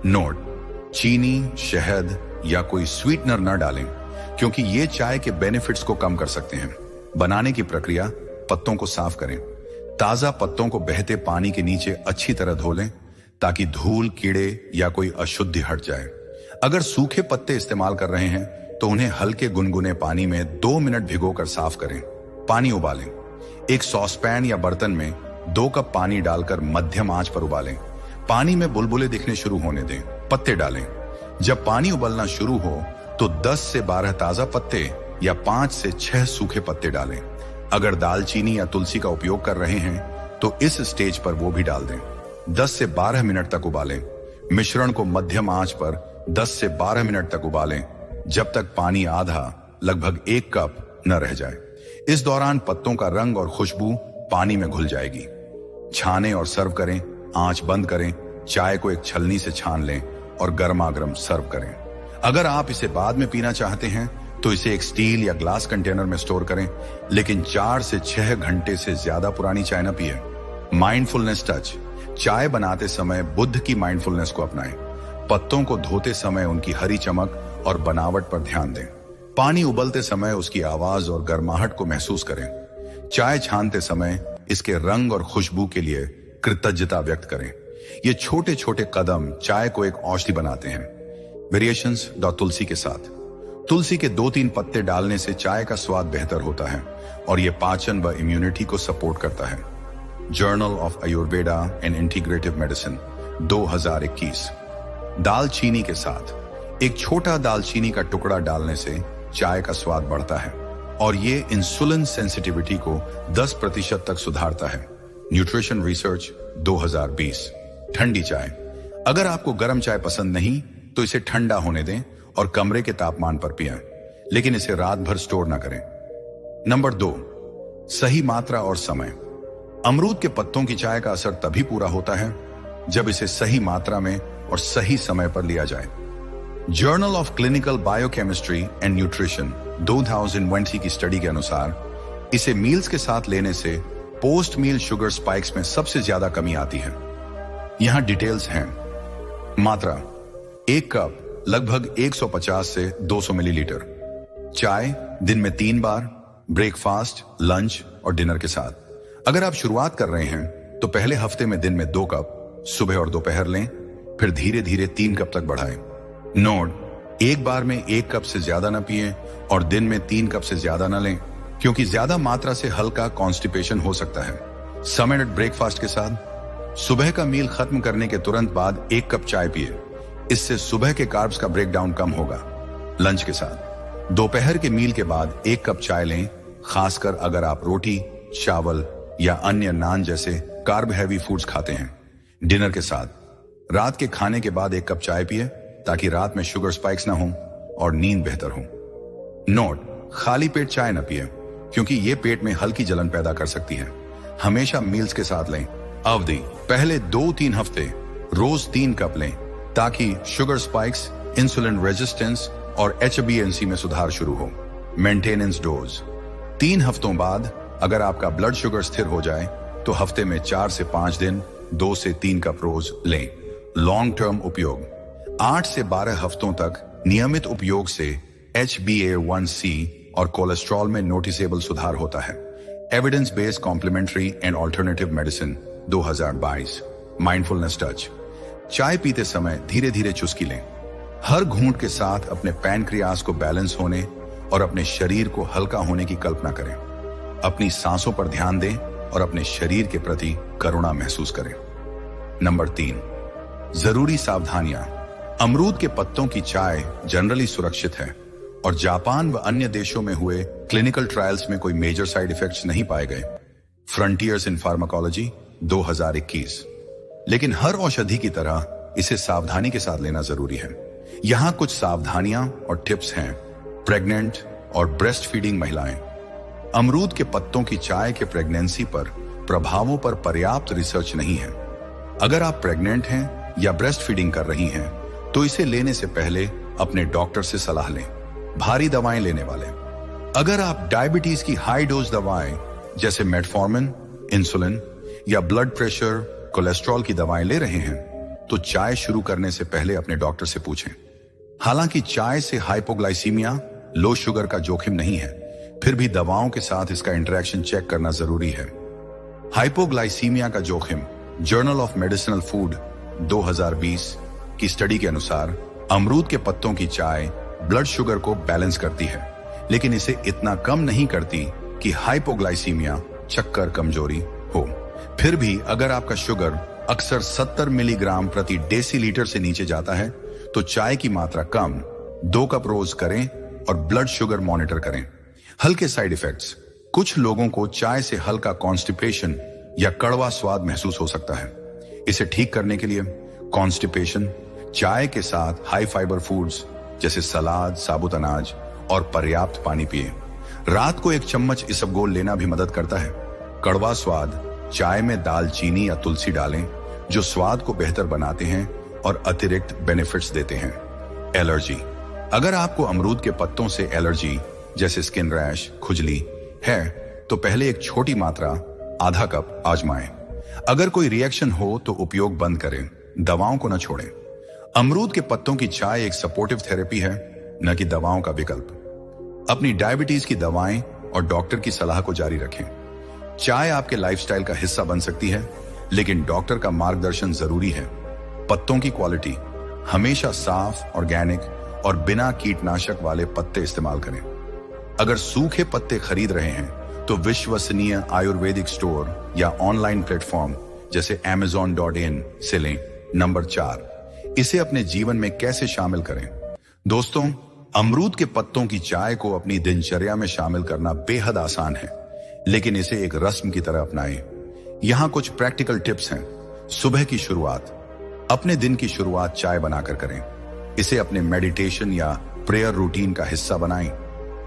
नोट: चीनी, शहद या कोई स्वीटनर न डालें, क्योंकि ये चाय के बेनिफिट्स को कम कर सकते हैं। बनाने की प्रक्रिया: पत्तों को साफ करें। ताजा पत्तों को बहते पानी के नीचे अच्छी तरह धो लें, ताकि धूल, कीड़े या कोई अशुद्धि हट जाए। अगर सूखे पत्ते इस्तेमाल कर रहे हैं तो उन्हें हल्के गुनगुने पानी में 2 मिनट भिगोकर साफ करें। पानी उबालें: एक सॉसपैन या बर्तन में 2 कप पानी डालकर मध्यम आंच पर उबालें। पानी में बुलबुले दिखने शुरू होने दें। पत्ते डालें। जब पानी उबलना शुरू हो तो 10 से 12 ताजा पत्ते या 5 से 6 सूखे पत्ते डालें। अगर दालचीनी या तुलसी का उपयोग कर रहे हैं तो इस स्टेज पर वो भी डाल दें। 10 से 12 मिनट तक उबालें। मिश्रण को मध्यम आंच पर 10 से 12 मिनट तक उबालें, जब तक पानी आधा, लगभग 1 कप न रह जाए। इस दौरान पत्तों का रंग और खुशबू पानी में घुल जाएगी। छानें और सर्व करें। आंच बंद करें। चाय को एक छलनी से छान लें और गर्मा गर्म सर्व करें। अगर आप इसे बाद में पीना चाहते हैं तो इसे एक स्टील या ग्लास कंटेनर में स्टोर करें, लेकिन 4 से 6 घंटे से ज्यादा पुरानी चाय न पिए। माइंडफुलनेस टच: चाय बनाते समय बुद्ध की माइंडफुलनेस को अपनाएं। पत्तों को धोते समय उनकी हरी चमक और बनावट पर ध्यान दें। पानी उबलते समय उसकी आवाज और गर्माहट को महसूस करें। चाय छानते समय इसके रंग और खुशबू के लिए कृतज्ञता व्यक्त करें। ये छोटे छोटे कदम चाय को एक औषधि बनाते हैं। वेरिएशंस: तुलसी के साथ। तुलसी के 2-3 पत्ते डालने से चाय का स्वाद बेहतर होता है और यह पाचन व इम्यूनिटी को सपोर्ट करता है। Journal of Ayurveda and integrative medicine 2021। दालचीनी के साथ। एक छोटा दालचीनी का टुकड़ा डालने से चाय का स्वाद बढ़ता है और ये इंसुलिन सेंसिटिविटी को 10% तक सुधारता है। Nutrition research 2020। ठंडी चाय: अगर आपको गर्म चाय पसंद नहीं तो इसे ठंडा होने दें और कमरे के तापमान पर पिएं, लेकिन इसे रात भर स्टोर न करें। नंबर 2, सही मात्रा और समय। अमरूद के पत्तों की चाय का असर तभी पूरा होता है जब इसे सही मात्रा में और सही समय पर लिया जाए। Journal of clinical biochemistry and nutrition 2020 की स्टडी के अनुसार इसे मील्स के साथ लेने से पोस्ट मील शुगर स्पाइक्स में सबसे ज्यादा कमी आती है। यहां डिटेल्स हैं। मात्रा: 1 कप लगभग 150 से 200 मिलीलीटर। चाय दिन में 3 बार, ब्रेकफास्ट, लंच और डिनर के साथ। अगर आप शुरुआत कर रहे हैं तो पहले हफ्ते में दिन में 2 कप सुबह और दोपहर लें, फिर धीरे धीरे 3 कप तक बढ़ाएं। नोट: एक बार में 1 कप से ज्यादा ना पिएं और दिन में 3 कप से ज्यादा ना लें, क्योंकि ज्यादा मात्रा से हल्का कॉन्स्टिपेशन हो सकता है। समय ब्रेकफास्ट के साथ सुबह का मील खत्म करने के तुरंत बाद 1 कप चाय पिए, इससे सुबह के कार्ब्स का ब्रेकडाउन कम होगा। लंच के साथ दोपहर के मील के बाद 1 कप चाय लें, खासकर अगर आप रोटी, चावल या अन्य नान जैसे कार्ब हैवी फूड्स खाते हैं। डिनर के साथ रात के खाने के बाद 1 कप चाय पिए, ताकि रात में शुगर स्पाइक्स ना हो और नींद बेहतर हो। नोट: खाली पेट चाय न पिए, क्योंकि ये पेट में हल्की जलन पैदा कर सकती है। हमेशा मील्स के साथ लें। अवधि: पहले 2-3 हफ्ते रोज 3 कप लें, ताकि शुगर स्पाइक्स, इंसुलिन रेजिस्टेंस और HbA1c में सुधार शुरू हो। मेंटेनेंस डोज: 3 हफ्तों बाद अगर आपका ब्लड शुगर स्थिर हो जाए तो हफ्ते में 4 से 5 दिन 2 से 3 कप रोज लें। लॉन्ग टर्म उपयोग: 8 से 12 हफ्तों तक नियमित उपयोग से HbA1c और कोलेस्ट्रॉल में नोटिसेबल सुधार होता है। Evidence based complementary and alternative medicine 2022। Mindfulness touch: चाय पीते समय धीरे धीरे चुस्की लें। हर घूंट के साथ अपने पैनक्रियास को बैलेंस होने और अपने शरीर को हल्का होने की कल्पना करें। अपनी सांसों पर ध्यान दें और अपने शरीर के प्रति करुणा महसूस करें। नंबर 3, जरूरी सावधानियां। अमरूद के पत्तों की चाय जनरली सुरक्षित है और जापान व अन्य देशों में हुए क्लिनिकल ट्रायल्स में कोई मेजर साइड इफेक्ट्स नहीं पाए गए। फ्रंटियर्स इन फार्माकोलॉजी 2021। लेकिन हर औषधि की तरह इसे सावधानी के साथ लेना जरूरी है। यहां कुछ सावधानियां और टिप्स हैं। प्रेग्नेंट और ब्रेस्ट फीडिंग महिलाएं: अमरूद के पत्तों की चाय के प्रेगनेंसी पर प्रभावों पर पर्याप्त रिसर्च नहीं है। अगर आप प्रेग्नेंट हैं या ब्रेस्ट फीडिंग कर रही हैं तो इसे लेने से पहले अपने डॉक्टर से सलाह लें। भारी दवाएं लेने वाले: अगर आप डायबिटीज की हाई डोज दवाएं जैसे मेटफॉर्मिन, इंसुलिन या ब्लड प्रेशर, कोलेस्ट्रॉल की दवाएं ले रहे हैं तो चाय शुरू करने से पहले अपने डॉक्टर से पूछें। हालांकि चाय से हाइपोग्लाइसीमिया, लो शुगर का जोखिम नहीं है, फिर भी दवाओं के साथ इसका इंटरेक्शन चेक करना जरूरी है। हाइपोग्लाइसीमिया का जोखिम: जर्नल ऑफ मेडिसिनल फूड 2020 की स्टडी के अनुसार अमरूद के पत्तों की चाय ब्लड शुगर को बैलेंस करती है, लेकिन इसे इतना कम नहीं करती कि हाइपोग्लाइसीमिया, चक्कर, कमजोरी हो। फिर भी अगर आपका शुगर अक्सर 70 मिलीग्राम प्रति डेसीलीटर से नीचे जाता है तो चाय की मात्रा कम 2 कप रोज करें और ब्लड शुगर मॉनिटर करें। हल्के साइड इफेक्ट्स: कुछ लोगों को चाय से हल्का कॉन्स्टिपेशन या कड़वा स्वाद महसूस हो सकता है। इसे ठीक करने के लिए कॉन्स्टिपेशन, चाय के साथ हाई फाइबर फूड्स जैसे सलाद, साबुत अनाज और पर्याप्त पानी पिए। रात को 1 चम्मच इसबगोल लेना भी मदद करता है। कड़वा स्वाद: चाय में दालचीनी या तुलसी डालें, जो स्वाद को बेहतर बनाते हैं और अतिरिक्त बेनिफिट्स देते हैं। एलर्जी: अगर आपको अमरूद के पत्तों से एलर्जी जैसे स्किन रैश, खुजली है तो पहले एक छोटी मात्रा आधा कप आजमाएं। अगर कोई रिएक्शन हो तो उपयोग बंद करें, दवाओं को न छोड़ें। अमरूद के पत्तों की चाय एक सपोर्टिव थेरेपी है, न कि दवाओं का विकल्प। अपनी डायबिटीज की दवाएं और डॉक्टर की सलाह को जारी रखें। चाय आपके लाइफस्टाइल का हिस्सा बन सकती है, लेकिन डॉक्टर का मार्गदर्शन जरूरी है। पत्तों की क्वालिटी: हमेशा साफ, ऑर्गेनिक और बिना कीटनाशक वाले पत्ते इस्तेमाल करें। अगर सूखे पत्ते खरीद रहे हैं तो विश्वसनीय आयुर्वेदिक स्टोर या ऑनलाइन प्लेटफॉर्म जैसे Amazon.in से लें। नंबर 4, इसे अपने जीवन में कैसे शामिल करें? दोस्तों, अमरूद के पत्तों की चाय को अपनी दिनचर्या में शामिल करना बेहद आसान है, लेकिन इसे एक रस्म की तरह अपनाएं। यहां कुछ प्रैक्टिकल टिप्स हैं। सुबह की शुरुआत: अपने दिन की शुरुआत चाय बनाकर करें। इसे अपने मेडिटेशन या प्रेयर रूटीन का हिस्सा बनाएं।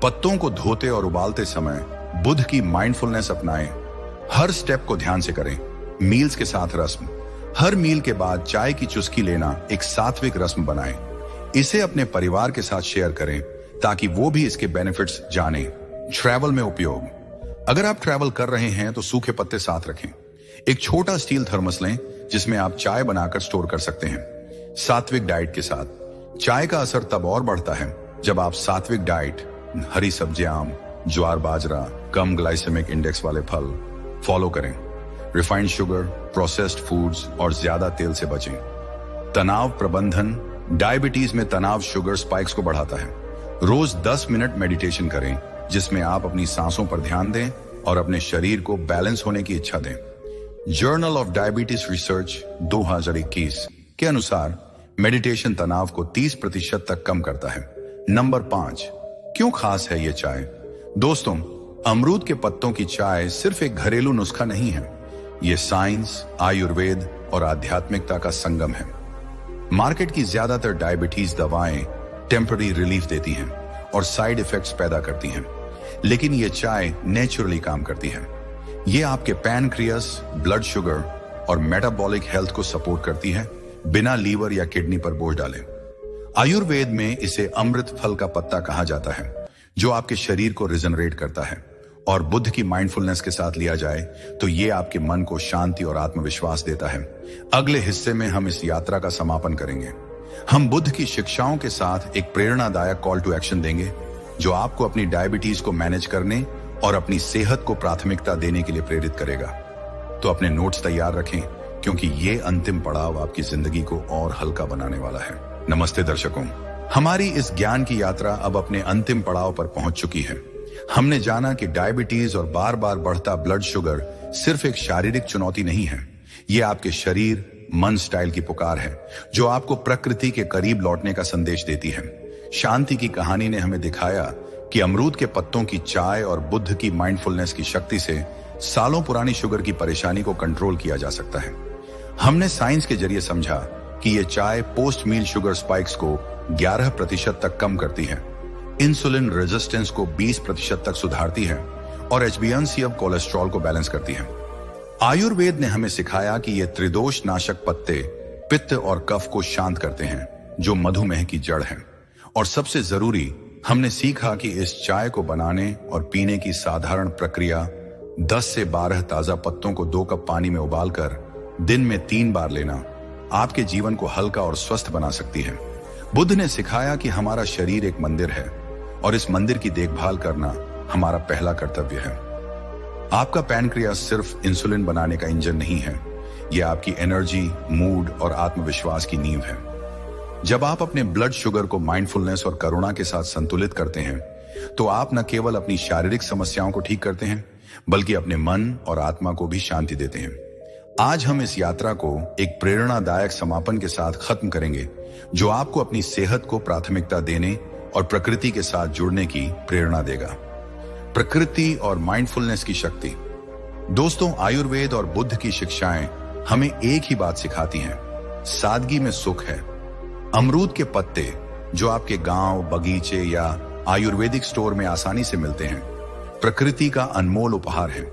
पत्तों को धोते और उबालते समय बुद्ध की माइंडफुलनेस अपनाएं। हर स्टेप को ध्यान से करें। मील्स के साथ रस्म: हर मील के बाद चाय की चुस्की लेना एक सात्विक रस्म बनाएं। इसे अपने परिवार के साथ शेयर करें ताकि वो भी इसके बेनिफिट्स जानें। ट्रैवल में उपयोग: अगर आप ट्रैवल कर रहे हैं तो सूखे पत्ते साथ रखें। एक छोटा स्टील थर्मस लें जिसमें आप चाय बनाकर स्टोर कर सकते हैं। सात्विक डाइट के साथ चाय का असर तब और बढ़ता है जब आप सात्विक डाइट, हरी सब्जियां, ज्वार बाजरा, कम ग्लाइसेमिक इंडेक्स वाले फल फॉलो करें। रिफाइंड शुगर, प्रोसेस्ड फूड्स और ज्यादा तेल से बचें। तनाव प्रबंधन। डायबिटीज में तनाव शुगर स्पाइक्स को बढ़ाता है। रोज 10 मिनट मेडिटेशन करें जिसमें आप अपनी सांसों पर ध्यान दें और अपने शरीर को बैलेंस होने की इच्छा दें। जर्नल ऑफ डायबिटीज रिसर्च 2021 के अनुसार मेडिटेशन तनाव को 30% तक कम करता है। नंबर 5, क्यों खास है ये चाय? दोस्तों, अमरूद के पत्तों की चाय सिर्फ एक घरेलू नुस्खा नहीं है, ये साइंस, आयुर्वेद और आध्यात्मिकता का संगम है। मार्केट की ज्यादातर डायबिटीज दवाएं टेम्पररी रिलीफ देती हैं और साइड इफेक्ट्स पैदा करती हैं, लेकिन ये चाय नेचुरली काम करती है। ये आपके पैनक्रियास, ब्लड शुगर और मेटाबॉलिक हेल्थ को सपोर्ट करती है बिना लीवर या किडनी पर बोझ डाले। आयुर्वेद में इसे अमृत फल का पत्ता कहा जाता है जो आपके शरीर को रिजनरेट करता है, और बुद्ध की माइंडफुलनेस के साथ लिया जाए तो ये आपके मन को शांति और आत्मविश्वास देता है। अगले हिस्से में हम इस यात्रा का समापन करेंगे। हम बुद्ध की शिक्षाओं के साथ एक प्रेरणादायक कॉल टू एक्शन देंगे जो आपको अपनी डायबिटीज को मैनेज करने और अपनी सेहत को प्राथमिकता देने के लिए प्रेरित करेगा। तो अपने नोट्स तैयार रखें क्योंकि ये अंतिम पड़ाव आपकी जिंदगी को और हल्का बनाने वाला है। नमस्ते दर्शकों, हमारी इस ज्ञान की यात्रा अब अपने अंतिम पड़ाव पर पहुंच चुकी है। हमने जाना कि डायबिटीज और बार बार बढ़ता ब्लड शुगर सिर्फ एक शारीरिक चुनौती नहीं है, ये आपके शरीर मन स्टाइल की पुकार है जो आपको प्रकृति के करीब लौटने का संदेश देती है। शांति की कहानी ने हमें दिखाया कि अमरूद के पत्तों की चाय और बुद्ध की माइंडफुलनेस की शक्ति से सालों पुरानी शुगर की परेशानी को कंट्रोल किया जा सकता है। हमने साइंस के जरिए समझा कि यह चाय पोस्ट मील शुगर स्पाइक्स को 11% तक कम करती है, इंसुलिन रेजिस्टेंस को 20% तक सुधारती है और HbA1c अब कोलेस्ट्रॉल को बैलेंस करती है। आयुर्वेद ने हमें सिखाया कि ये त्रिदोष नाशक पत्ते पित्त और कफ को शांत करते हैं जो मधुमेह की जड़ है। और सबसे जरूरी, हमने सीखा कि इस चाय को बनाने और पीने की साधारण प्रक्रिया 10 से 12 ताजा पत्तों को 2 कप पानी में उबालकर दिन में 3 बार लेना आपके जीवन को हल्का और स्वस्थ बना सकती है। बुद्ध ने सिखाया कि हमारा शरीर एक मंदिर है और इस मंदिर की देखभाल करना हमारा पहला कर्तव्य है। आपका पैनक्रियास सिर्फ इंसुलिन बनाने का इंजन नहीं है, यह आपकी एनर्जी, मूड और आत्मविश्वास की नींव है। जब आप अपने ब्लड शुगर को माइंडफुलनेस और करुणा के साथ संतुलित करते हैं तो आप न केवल अपनी शारीरिक समस्याओं को ठीक करते हैं बल्कि अपने मन और आत्मा को भी शांति देते हैं। आज हम इस यात्रा को एक प्रेरणादायक समापन के साथ खत्म करेंगे जो आपको अपनी सेहत को प्राथमिकता देने और प्रकृति के साथ जुड़ने की प्रेरणा देगा। प्रकृति और माइंडफुलनेस की शक्ति। दोस्तों, आयुर्वेद और बुद्ध की शिक्षाएं हमें एक ही बात सिखाती हैं, सादगी में सुख है। अमरूद के पत्ते जो आपके गांव, बगीचे या आयुर्वेदिक स्टोर में आसानी से मिलते हैं, प्रकृति का अनमोल उपहार है।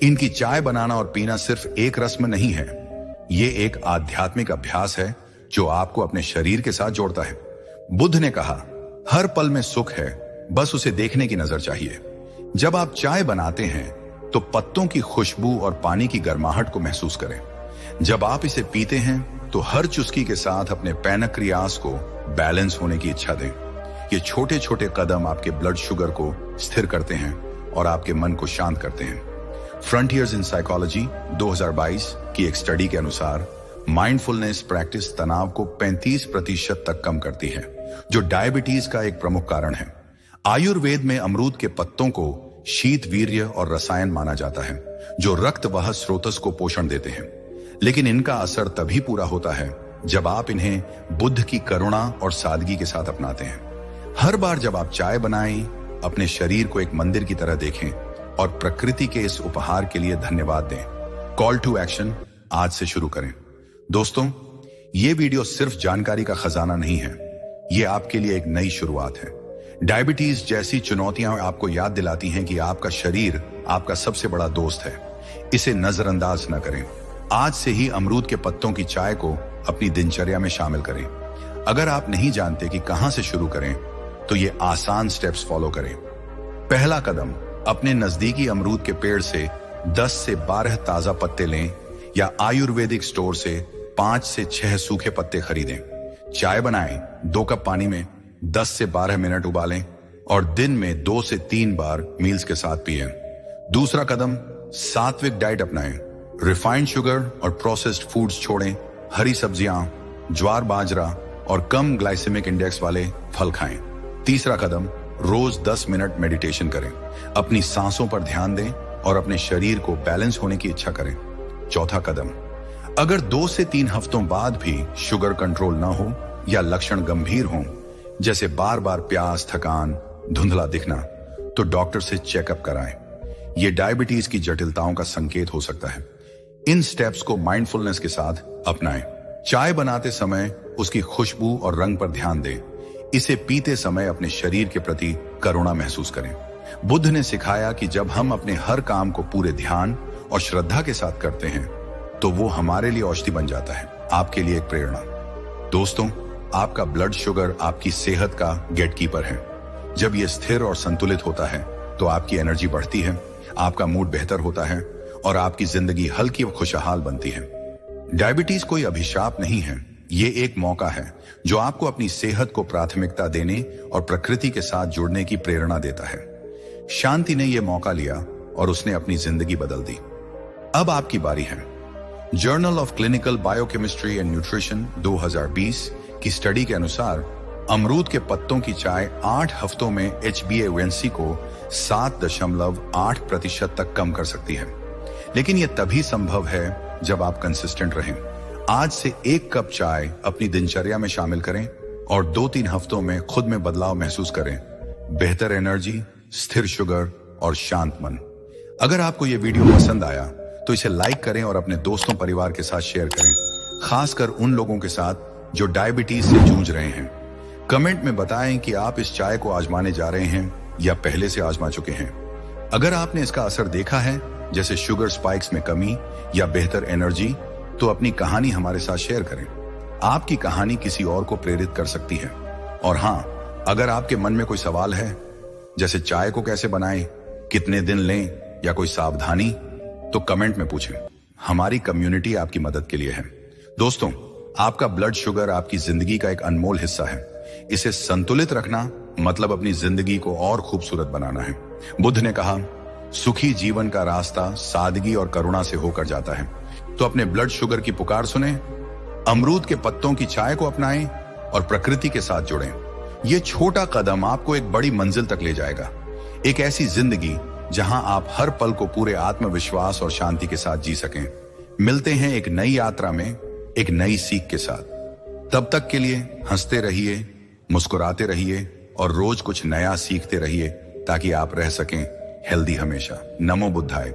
इनकी चाय बनाना और पीना सिर्फ एक रस्म नहीं है, ये एक आध्यात्मिक अभ्यास है जो आपको अपने शरीर के साथ जोड़ता है। बुद्ध ने कहा, हर पल में सुख है, बस उसे देखने की नजर चाहिए। जब आप चाय बनाते हैं तो पत्तों की खुशबू और पानी की गर्माहट को महसूस करें। जब आप इसे पीते हैं तो हर चुस्की के साथ अपने पैनक्रियास को बैलेंस होने की इच्छा दें। ये छोटे छोटे कदम आपके ब्लड शुगर को स्थिर करते हैं और आपके मन को शांत करते हैं। फ्रंटियर्स इन साइकोलॉजी 2022 की एक स्टडी के अनुसार माइंडफुलनेस प्रैक्टिस तनाव को 35% तक कम करती है, जो डायबिटीज का एक प्रमुख कारण है। आयुर्वेद में अमरूद के पत्तों को शीत वीर्य और रसायन माना जाता है जो रक्त वाहक स्रोतस को पोषण देते हैं, लेकिन इनका असर तभी पूरा होता है जब आप इन्हें बुद्ध की करुणा और सादगी के साथ अपनाते हैं। हर बार जब आप चाय बनाएं, अपने शरीर को एक मंदिर की तरह देखें और प्रकृति के इस उपहार के लिए धन्यवाद दें। कॉल टू एक्शन आज से शुरू करें। दोस्तों, ये वीडियो सिर्फ जानकारी का खजाना नहीं है, ये आपके लिए एक नई शुरुआत है। डायबिटीज जैसी चुनौतियां आपको याद दिलाती हैं कि आपका शरीर आपका सबसे बड़ा दोस्त है, इसे नजरअंदाज न करें। आज से ही अमरूद के पत्तों की चाय को अपनी दिनचर्या में शामिल करें। अगर आप नहीं जानते कि कहां से शुरू करें तो ये आसान स्टेप्स फॉलो करें। पहला कदम, अपने नजदीकी अमरूद के पेड़ से 10 से 12 ताजा पत्ते लें या आयुर्वेदिक स्टोर से 5 से 6 सूखे पत्ते खरीदें। चाय बनाएं, 2 कप पानी में 10 से 12 मिनट उबालें और दिन में 2 से 3 बार मील्स के साथ पिएं। दूसरा कदम, सात्विक डाइट अपनाएं। रिफाइंड शुगर और प्रोसेस्ड फूड्स छोड़ें। हरी सब्जियां, ज्वार बाजरा और कम ग्लाइसेमिक इंडेक्स वाले फल खाएं। तीसरा कदम, रोज 10 मिनट मेडिटेशन करें। अपनी सांसों पर ध्यान दें और अपने शरीर को बैलेंस होने की इच्छा करें। चौथा कदम, अगर 2 से 3 हफ्तों बाद भी शुगर कंट्रोल ना हो या लक्षण गंभीर हों, जैसे बार बार प्यास, थकान, धुंधला दिखना, तो डॉक्टर से चेकअप कराएं। यह डायबिटीज की जटिलताओं का संकेत हो सकता है। इन स्टेप्स को माइंडफुलनेस के साथ अपनाएं। चाय बनाते समय उसकी खुशबू और रंग पर ध्यान दें। इसे पीते समय अपने शरीर के प्रति करुणा महसूस करें। बुद्ध ने सिखाया कि जब हम अपने हर काम को पूरे ध्यान और श्रद्धा के साथ करते हैं तो वो हमारे लिए औषधि बन जाता है। आपके लिए एक प्रेरणा। दोस्तों, आपका ब्लड शुगर आपकी सेहत का गेटकीपर है। जब ये स्थिर और संतुलित होता है तो आपकी एनर्जी बढ़ती है, आपका मूड बेहतर होता है और आपकी जिंदगी हल्की और खुशहाल बनती है। डायबिटीज कोई अभिशाप नहीं है, ये एक मौका है जो आपको अपनी सेहत को प्राथमिकता देने और प्रकृति के साथ जुड़ने की प्रेरणा देता है। शांति ने यह मौका लिया और उसने अपनी जिंदगी बदल दी। अब आपकी बारी है। Journal of clinical biochemistry and nutrition 2020 की स्टडी के अनुसार अमरूद के पत्तों की चाय 8 हफ्तों में HbA1c को 7.8% तक कम कर सकती है। लेकिन यह तभी संभव है जब आप कंसिस्टेंट रहें। आज से 1 कप चाय अपनी दिनचर्या में शामिल करें और 2-3 हफ्तों में खुद में बदलाव महसूस करें। बेहतर एनर्जी, स्थिर शुगर और शांत मन। अगर आपको यह वीडियो पसंद आया तो इसे लाइक करें और अपने दोस्तों परिवार के साथ शेयर करें, खासकर उन लोगों के साथ जो डायबिटीज से जूझ रहे हैं। कमेंट में बताएं कि आप इस चाय को आजमाने जा रहे हैं या पहले से आजमा चुके हैं। अगर आपने इसका असर देखा है, जैसे शुगर स्पाइक्स में कमी या बेहतर एनर्जी, तो अपनी कहानी हमारे साथ शेयर करें। आपकी कहानी किसी और को प्रेरित कर सकती है। और हां, अगर आपके मन में कोई सवाल है, जैसे चाय को कैसे बनाएं, कितने दिन लें या कोई सावधानी, तो कमेंट में पूछें। हमारी कम्युनिटी आपकी मदद के लिए है। दोस्तों, आपका ब्लड शुगर आपकी जिंदगी का एक अनमोल हिस्सा है। इसे संतुलित रखना मतलब अपनी जिंदगी को और खूबसूरत बनाना है। बुद्ध ने कहा, सुखी जीवन का रास्ता सादगी और करुणा से होकर जाता है। तो अपने ब्लड शुगर की पुकार सुने, अमरूद के पत्तों की चाय को अपनाएं और प्रकृति के साथ जुड़ें। यह छोटा कदम आपको एक बड़ी मंजिल तक ले जाएगा। एक ऐसी जिंदगी जहां आप हर पल को पूरे आत्मविश्वास और शांति के साथ जी सकें। मिलते हैं एक नई यात्रा में, एक नई सीख के साथ। तब तक के लिए हंसते रहिए, मुस्कुराते रहिए और रोज कुछ नया सीखते रहिए ताकि आप रह सकें हेल्दी हमेशा। नमो बुद्धाय।